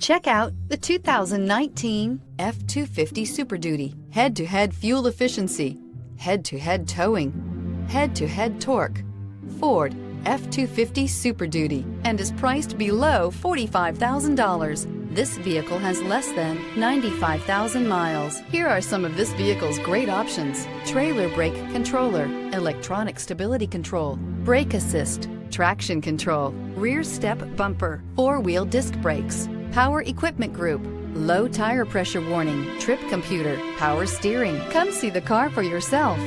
Check out the 2019 F-250 Super Duty. Head-to-head fuel efficiency, head-to-head towing, head-to-head torque. Ford F-250 Super Duty, and is priced below $45,000. This vehicle has less than 95,000 miles. Here are some of this vehicle's great options: trailer brake controller, electronic stability control, brake assist, traction control, rear step bumper, four-wheel disc brakes, power equipment group, low tire pressure warning, trip computer, power steering. Come see the car for yourself.